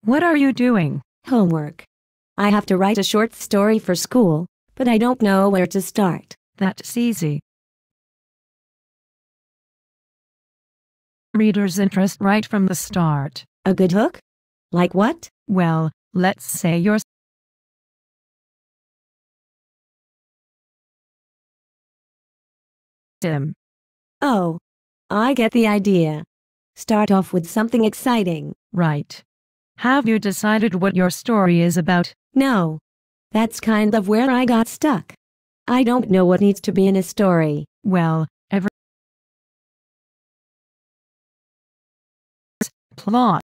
What are you doing? Homework. I have to write a short story for school, but I don't know where to start. That's easy. Reader's interest right from the start. A good hook? Like what? Well, let's say you're Sim. Oh, I get the idea. Start off with something exciting. Right. Have you decided what your story is about? No. That's kind of where I got stuck. I don't know what needs to be in a story. Well, every plot.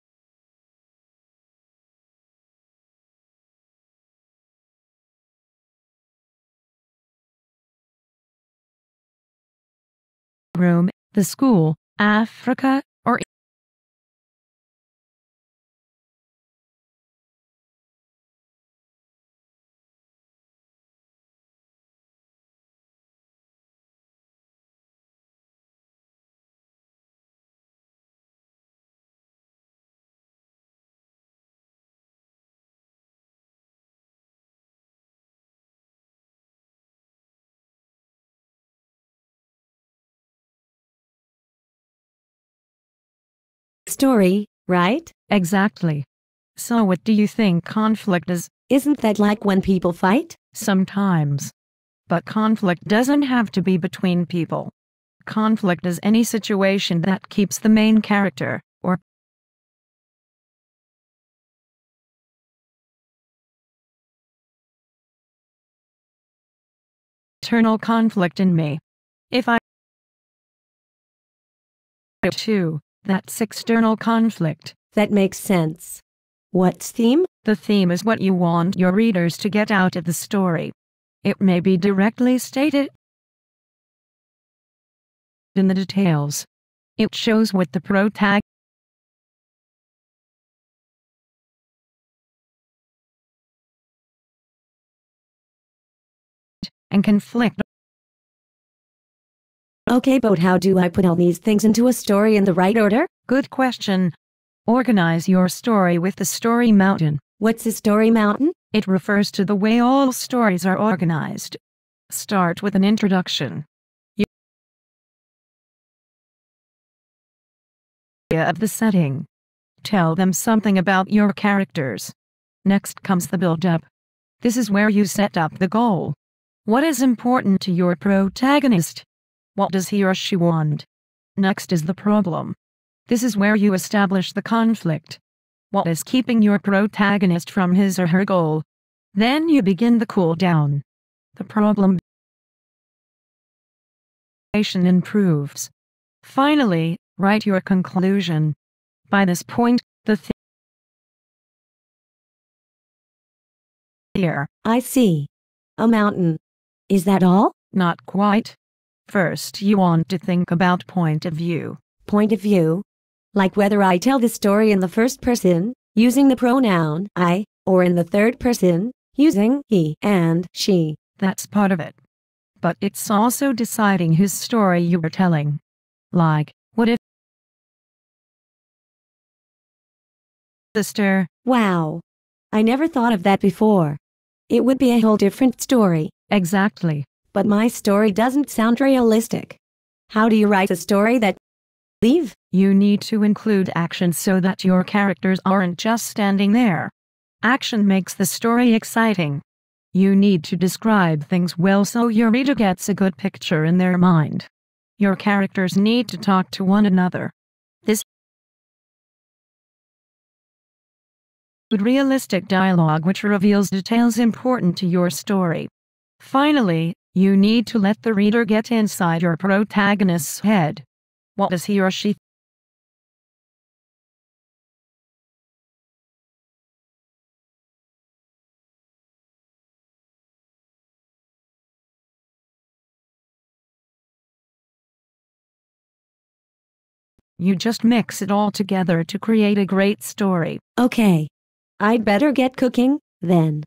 Room, the school, Africa, or Story, right? exactly. So what do you think conflict is? Isn't that like when people fight? Sometimes. But conflict doesn't have to be between people. Conflict is any situation that keeps the main character, or internal conflict in me. If I too, that's external conflict. That makes sense. What's theme? The theme is what you want your readers to get out of the story. It may be directly stated in the details. It shows what the protagonist and conflict. Okay, but how do I put all these things into a story in the right order? Good question. Organize your story with the story mountain. What's a story mountain? It refers to the way all stories are organized. Start with an introduction. Of the setting. Tell them something about your characters. Next comes the build-up. This is where you set up the goal. What is important to your protagonist? What does he or she want? Next is the problem. This is where you establish the conflict. What is keeping your protagonist from his or her goal? Then you begin the cool down. The problem improves. Finally, write your conclusion. By this point, the here. I see. A mountain. Is that all? Not quite. First, you want to think about point of view. Point of view? Like whether I tell the story in the first person, using the pronoun I, or in the third person, using he and she. That's part of it. But it's also deciding whose story you are telling. Like, what if sister? Wow. I never thought of that before. It would be a whole different story. Exactly. But my story doesn't sound realistic. How do you write a story that leave? You need to include action so that your characters aren't just standing there. Action makes the story exciting. You need to describe things well so your reader gets a good picture in their mind. Your characters need to talk to one another. This realistic dialogue which reveals details important to your story. Finally, you need to let the reader get inside your protagonist's head. What does he or she You just mix it all together to create a great story. Okay. I'd better get cooking, then.